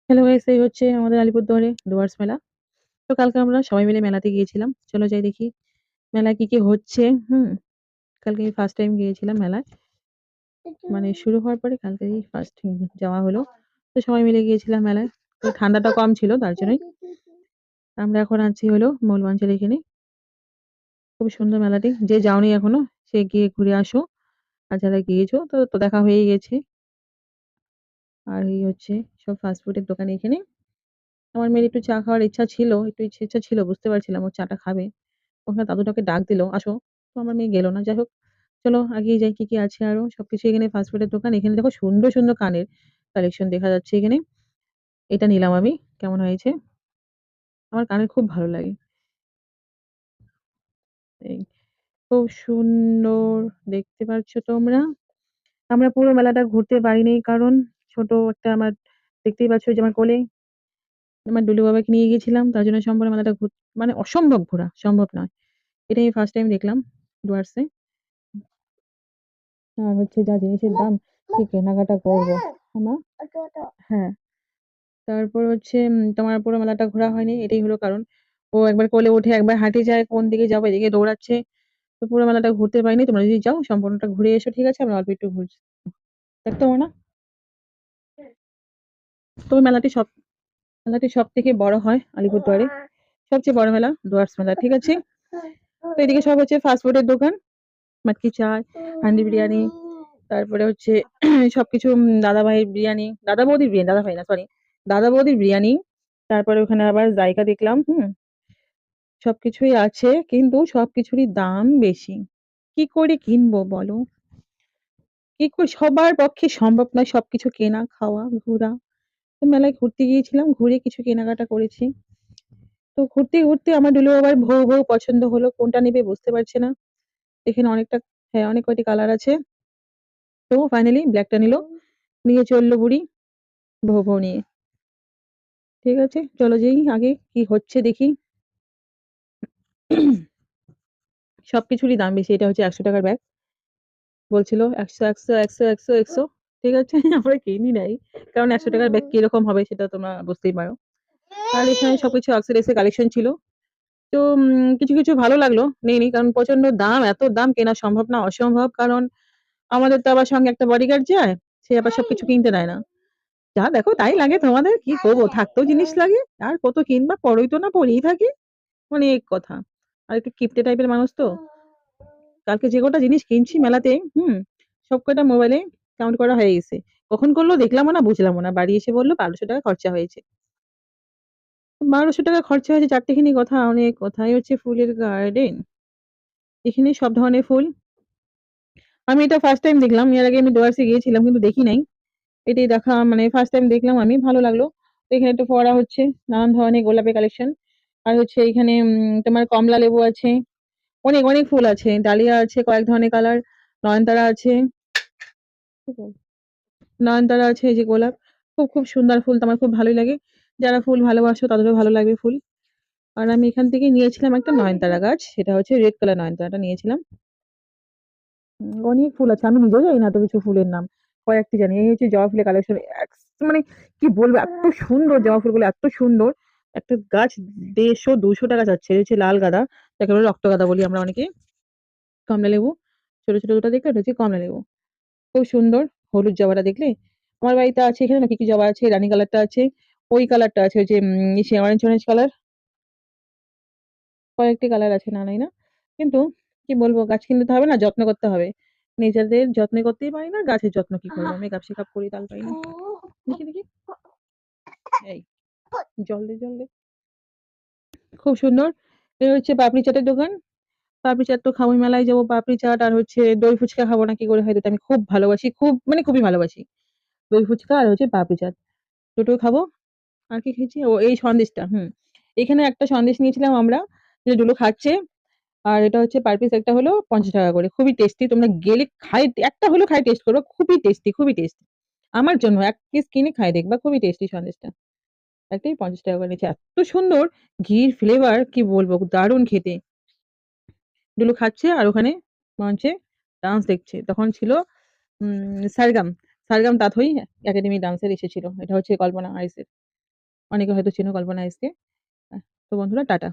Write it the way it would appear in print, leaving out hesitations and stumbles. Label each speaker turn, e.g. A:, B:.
A: Hello guys, এই হচ্ছে আমাদের আলিপুরদুয়ারে ডুয়ার্স মেলা। তো কালকে আমরা সবাই মিলে মেলাতে গিয়েছিলাম। চলো যাই দেখি মেলায় কি হচ্ছে। কালকে ফার্স্ট টাইম গিয়েছিলাম মেলায়। মানে শুরু হওয়ার পরে কালকেই ফার্স্ট যাওয়া হলো। তো সবাই মিলে গিয়েছিলাম মেলায়। তো ঠান্ডাটা কম ছিল তার জন্যই। আমরা এখন আছি হলো মৌলবাঞ্চের এখানে। খুব সুন্দর মেলাটি। যে যাওনি এখনো সে গিয়ে ঘুরে আসো। আর যারা গিয়েছো তো দেখা হয়েই গেছে। আর এই হচ্ছে সব ফাস্ট ফুডের দোকান এখানে। আমার মেয়ের একটু চা খাওয়ার ইচ্ছা ছিল, একটু ইচ্ছা ছিল বুঝতে পারছিলাম ও চাটা খাবে। ওখানে দাদুটাকে ডাক দিল, "আসো।" তো আমার মেয়ে গেল না। যাই হোক, চলো এগিয়ে যাই কি আছে আরো। সবকিছু এখানে ফাস্ট ফুডের দোকান। এখানে দেখো সুন্দর, সুন্দর কানের কালেকশন দেখা যাচ্ছে এখানে। এটা নিলাম আমি। কেমন হয়েছে? আমার কানের খুব ভালো লাগে। এই খুব সুন্দর দেখতে পাচ্ছ তোমরা। আমরা পুরো মেলাটা ঘুরতে পারিনি কারণ ছোট একটা আমার দেখতেই পাচ্ছ যে আমার কোলে আমার ডুলু বাবাকে নিয়ে গেছিলাম। তার জন্য সম্পূর্ণ মেলাটা মানে অসম্ভব ঘোরা, সম্ভব নয়। এটাই ফার্স্ট টাইম দেখলাম ডুয়ার্সে। আর হচ্ছে যা জিনিসের দাম কি কেনাকাটা করবো আমা হ্যাঁ, তারপর হচ্ছে তোমার পুরো মেলাটা ঘোরা হয়নি। এটাই হলো কারণ। ও একবার কোলে উঠে একবার হাঁটে যায়, কোন দিকে যাবো এদিকে দৌড়াচ্ছে। তো পুরো মেলাটা ঘুরতে পারিনি। তোমরা যদি যাও সম্পূর্ণটা ঘুরে এসো, ঠিক আছে? আমরা অল্প একটু দেখতে পাবো না? তো মেলাটি সবথেকে বড় হয় আলিপুরদুয়ারে। সবচেয়ে বড় মেলা ডুয়ার্স মেলা, ঠিক আছে? তো এদিকে সব হচ্ছে ফাস্ট ফুডের দোকান। মাটকি চায়, হান্ডি বিরিয়ানি, তারপরে হচ্ছে সবকিছু দাদা ভাইয়ের বিরিয়ানি, দাদা বৌদির বিরিয়ানি, দাদা ভাই না সরি, দাদা বৌদির বিরিয়ানি। তারপরে ওখানে আবার জায়গা দেখলাম। সবকিছুই আছে কিন্তু সবকিছুরই দাম বেশি। কি করে কিনবো বলো? কি করে সবার পক্ষে সম্ভব নয় সবকিছু কেনা, খাওয়া, ঘোরা। তো মেলায় ঘুরতে গিয়েছিলাম, ঘুরে কিছু কেনাকাটা করেছি। তো ঘুরতে, ঘুরতে আমার হলো আবার ভৌ পছন্দ হলো। কোনটা নেবে বুঝতে পারছে না। এখানে অনেকটা হ্যাঁ, অনেক কয়টি কালার আছে। তো ফাইনালি ব্লাকটা নিল। নিয়ে চলল বুড়ি ভৌ নিয়ে। ঠিক আছে? চলো যাই আগে কি হচ্ছে দেখি। সবকিছুরই দাম বেশি। এটা হচ্ছে ৳১০০ র ব্যাগ। বলছিল ১০০, ১০০, ১০০, ১০০, ১০০। ঠিক আছে? আমরা কিনি নাই। কারণ ৳১০০ র ব্যাগ কিরকম হবে সেটা তোমরা বুঝতেই পারো। আর এখানে সবকিছু অক্সিডাইজের কালেকশন ছিল। তো কিছু ভালো লাগলো। নেইনি। কারণ প্রচন্ড দাম। এত দাম কেনা সম্ভব না, অসম্ভব। কারণ আমাদের তো আবার সঙ্গে একটা বডিগার্ড যায়। সে আবার সবকিছু কিনতে দেয় না। যা দেখো তাই লাগে তোমাদের। কি করবো? থাকতেও জিনিস লাগে। আর কত কিনবা? পড়োই তো না, পড়েই থাকি। অনেক কথা। আর একটু কিপটে টাইপের মানুষ তো। কালকে যে কটা জিনিস কিনছি মেলাতে, সব কয়টা মোবাইলে কাউন্ট করা হয়ে গেছে। কখন করলো দেখলামও না, বুঝলামও না। বাড়ি এসে বলল ৳১২০০ খরচা হয়েছে। ৳১২০০ খরচা হয়েছে ৪ টেখানি কথা, অনেক কথা। এই হচ্ছে ফুলের গার্ডেন। এখানে সব ধরনের ফুল। আমি এটা ফার্স্ট টাইম দেখলাম। এর আগে আমি ডুয়ার্সে গিয়েছিলাম কিন্তু দেখি নাই। এটাই দেখা মানে ফার্স্ট টাইম দেখলাম আমি, ভালো লাগলো। তো এখানে একটা ফোয়ারা হচ্ছে, নানান ধরনের গোলাপের কালেকশন। আর হচ্ছে এইখানে তোমার কমলা লেবু আছে। অনেক ফুল আছে। ডালিয়া আছে কয়েক ধরনের কালার। নয়নতারা আছে। নয়নতারা আছে, এই যে গোলাপ। খুব সুন্দর ফুল তো আমার খুব ভালোই লাগে। যারা ফুল ভালোবাসো তাদেরও ভালো লাগবে ফুল। আর আমি এখান থেকে নিয়েছিলাম একটা নয়নতারা গাছ। সেটা হচ্ছে রেড কালার নয়নতারাটা নিয়েছিলাম। অনেক ফুল আছে। আমি নিজেও জানি না এত কিছু ফুলের নাম। কয়েকটি জানি। এই হচ্ছে জবা ফুলের কালেকশন। মানে কি বলবো এত সুন্দর জবা ফুলগুলো, এত সুন্দর। একটা গাছ ৳১৫০ যাচ্ছে। এই হচ্ছে লাল গাঁদা। যাকে বলে রক্তগাঁদা বলি আমরা অনেকে। কমলা লেবু। ছোট দুটো দেখলে এটা হচ্ছে কমলা লেবু। খুব সুন্দর। হলুদ জবাটা দেখলে? আমার বাড়িতে আছে এখানে না কি, কি জবা আছে, রানী কালারটা আছে, ওই কালারটা আছে ওই যে ইসে অরেঞ্জ কালার। কয়েকটি কালার আছে, না নাই না। কিন্তু কি বলবো গাছ কিনতে তো হবে না, যত্ন করতে হবে। নিজেদের যত্ন করতেই পারি না, গাছের যত্ন কি করবো? মেকআপ-শেকআপ করি তাও পারি না। দেখি। এই জল দে। খুব সুন্দর। এই হচ্ছে পাপড়ি চাটের দোকান। পাপড়ি চাট তো খাবোই, মেলায় যাবো। পাপড়ি চাট আর হচ্ছে দই ফুচকা খাবো না কি করে হয়? দুটো আমি খুব ভালোবাসি। খুব মানে খুবই ভালোবাসি। দই ফুচকা আর হচ্ছে পাপড়ি চাট। দুটো খাবো। আর কি খেয়েছি? ও এই সন্দেশটা। এখানে একটা সন্দেশ নিয়েছিলাম আমরা। যে ডুলু খাচ্ছে। আর এটা হচ্ছে পার পিস একটা হলো ৳৫০ করে। খুবই টেস্টি। তোমরা গেলে একটা হলেও খায় টেস্ট করবা। খুবই টেস্টি, খুবই টেস্টি। আমার জন্য ১ পিস কিনে খায় দেখবা। খুবই টেস্টি সন্দেশটা। একটাই ৳৫০ করে নিয়েছে। এত সুন্দর ঘির ফ্লেভার কি বলবো? দারুণ খেতে। ডুলু খাচ্ছে আর ওখানে মঞ্চে ডান্স দেখছে। তখন ছিল সারেগাম তাথই একাডেমি ডান্সের এসেছিল। এটা হচ্ছে কল্পনা আইসের। অনেকে হয়তো চেনো কল্পনা এসকে। তো বন্ধুরা টাটা।